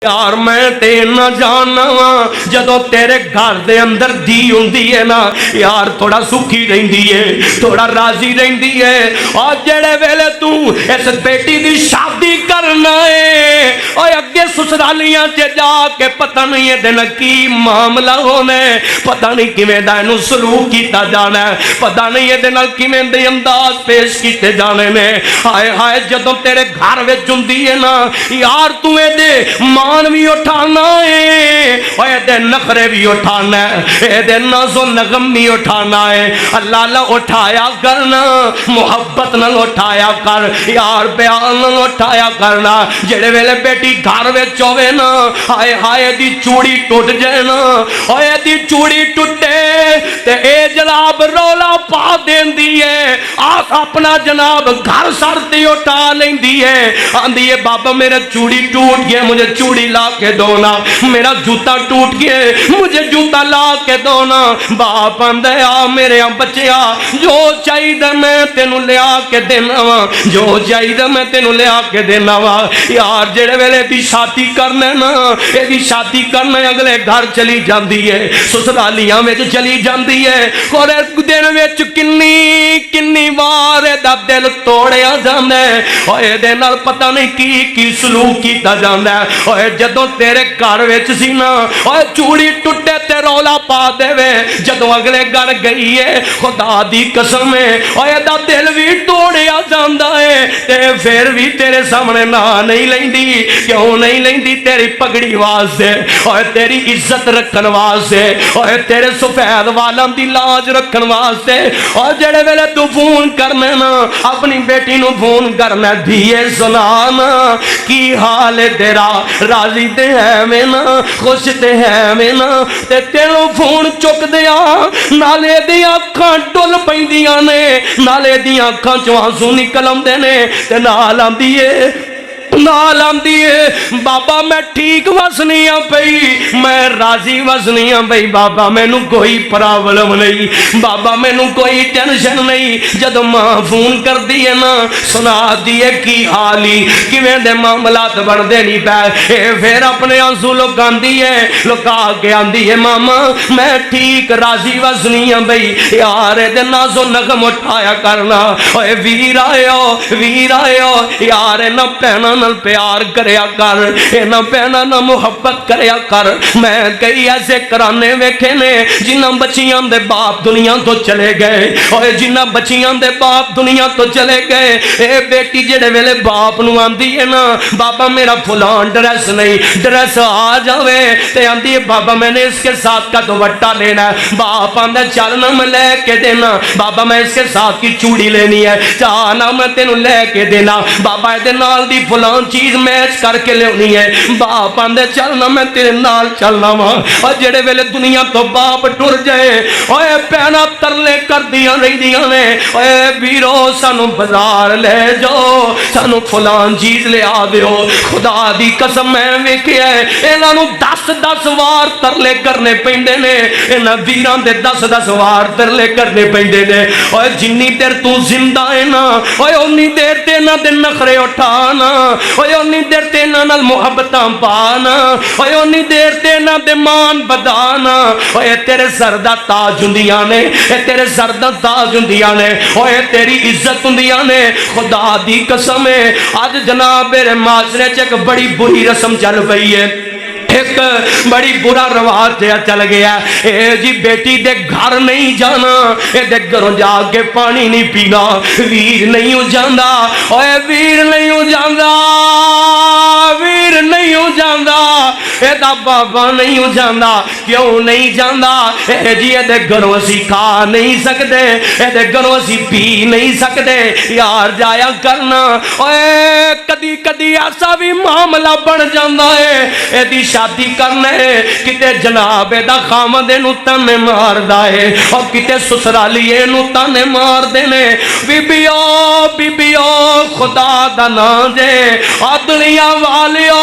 یار میں تے نہ جانا جدو تیرے گھر دے اندر دی ہوندی ہے نا یار تھوڑا سکھی رہندی ہے تھوڑا راضی رہندی ہے اور جڑے ویلے تو اس بیٹی دی شادی کرنا ہے اور اگے سسرالیاں چ جا کے پتہ نہیں ہے دن کی معاملہ ہونا ہے پتہ نہیں کیویں دا اینو سلوک کیتا جانا ہے پتہ نہیں ہے دن کیویں دے انداز پیش کیتے جانے نے ہائے ہائے جدو تیرے گھر وچ ہوندی ہے نا یار تو اے دے مان بھی اٹھانا ہے اے دے نخرے بھی اٹھانا ہے اے دے ناز و نغم بھی اٹھانا ہے اللہ اللہ اٹھایا کرنا محبت نہ اٹھایا کر یار بیان نہ اٹھایا کرنا جڑے ویلے بیٹی گھر وچ ہوے نا ہائے ہائے دی چوڑی ٹوٹ جائے نا اے دی چوڑی ٹوٹے تے اے جناب رولا پا دیندی ہے آپ اپنا جناب گھر سر تے اٹھا لیندی ہے آندی ہے بابا میرا چوڑی ٹوٹ گیا مجھے چوڑی لا کے دونا میرا جوتا ٹوٹ گیا مجھے جوتا لا کے دونا باپ آندے آ میرے بچیا جو چاہیے میں تینوں لیا کے دینا وا جو چاہیے میں تینوں لیا کے دینا وا یار جڑے ویلے دی شادی کرنے نا اے دی شادی کرنے اگلے گھر چلی جاندی ہے سسرالیاں وچ چلی جاندی ہے اور دن وچ کنی وار دا دل توڑیا جاندا ہے اوے دے نال پتہ نہیں کی سلوک کیتا جاندا ہے اوے جدوں تیرے گھر وچ سی نا اوے چوڑی ٹوٹے تے رولا پا دے وے جدوں اگلے گھر گئی ہے خدا دی قسم ہے اوے دا دل بھی توڑیا جاندا ہے تے پھر بھی تیرے سامنے نہ نہیں لیندی کیوں نہیں لیندی تیری پگڑی واسطے اوے تیری عزت رکھن واسطے اوے تیرے سفید والاں دی لاج رکھن واسطے اور جڑے ویلے تو فون کرنے نا اپنی بیٹی نو فون کرنا دھیے سنانا کی حال تیرا راضی تے ہے میں نا خوش تے ہے میں نا تے تیروں فون چک دیا نالے دیا اکھاں ڈل پیندیاں نے نالے دیا اکھاں چوں آنسو نکل آندے نے تے نال آندی ہے نال آندی ہے بابا میں ٹھیک وسنی ہاں پئی میں راضی وسنی ہاں پئی بابا مینوں کوئی پرابلم نہیں بابا مینوں کوئی ٹینشن نہیں جدوں ماں فون کر دی ہے نا سنا دیے کی حالی کیویں دے معاملات بندے نہیں پے اے پھر اپنے آنسو لکاندی ہے لکا کے آندی ہے ماما میں ٹھیک راضی وسنی ہاں پئی یار دے ناز و نغم اٹھایا کرنا اوے ویر آئیو یار نہ پینا پیار کریا کر اینا پینا نہ محبت کریا کر میں کئی ایسے کرانے ویکھے نے جنہ بچیاں دے باپ دنیا تو چلے گئے اور جنہ بچیاں دے باپ دنیا تو چلے گئے اے بیٹی جڑے ویلے باپ نو آندی ہے نا بابا میرا فلان ڈریس نہیں ڈریس آ جاوے تے آندی ہے بابا میں نے اس کے ساتھ کا دوپٹہ لینا ہے باپ آندہ چلنا میں لے کے دینا بابا میں اس کے ساتھ کی چوڑی لینی ہے چاہنا میں تینوں لے کے دینا بابا دے نال دی فلان چیز میچ کر کے لونی ہے باپ آندے چلنا میں تیرے نال چلنا وا اور جڑے ویلے دنیا تو باپ ٹر جائے اوے پینا ترلے کر دیاں رہی دیاں نے اوے ویرو سانو بازار لے جاؤ سانو فلان چیز لے آ دیو خدا دی قسم میں ویکھیا ہے انہاں نو 10 وار ترلے کرنے پیندے نے انہاں ویراں دے 10 وار ترلے کرنے پیندے نے اوے جنی دیر تو زندہ ہے نا اوے اونی دیر تے نہ دے نخرے اٹھانا اوے اونی دیر تے نال محبتاں پانا اوے اونی دیر تے نہ دے مان بدانا اوے تیرے سر دا تاج ہوندیاں نے اے تیرے سر دا تاج ہوندیاں نے اوے تیری عزت ہوندیاں نے خدا دی قسم ہے اج جناب میرے معاشرے چ ایک بڑی بری رسم چل پئی ہے ایک بڑی برا رواج چل گیا اے جی بیٹی دے گھر نہیں جانا اے دے گھروں جا کے پانی نہیں پینا ویر نہیں ہو جاندا اوے ویر نہیں ہو جاندا ویر نہیں ہو جاندا اے دا بابا نہیں ہو جاندا کیوں نہیں جاندا اے جی اے دے گھروں اسی کھا نہیں سکدے اے دے گھروں اسی پی نہیں سکدے یار جایا کرنا اوے کدی کدی ایسا بھی معاملہ بن جاندا ہے اے دی شادی کرنے کتے جناب دا خامد نو تانے مار دائے اور کتے سسرالی نو تانے مار دینے بی بیو خدا دا نا جے دنیا والیو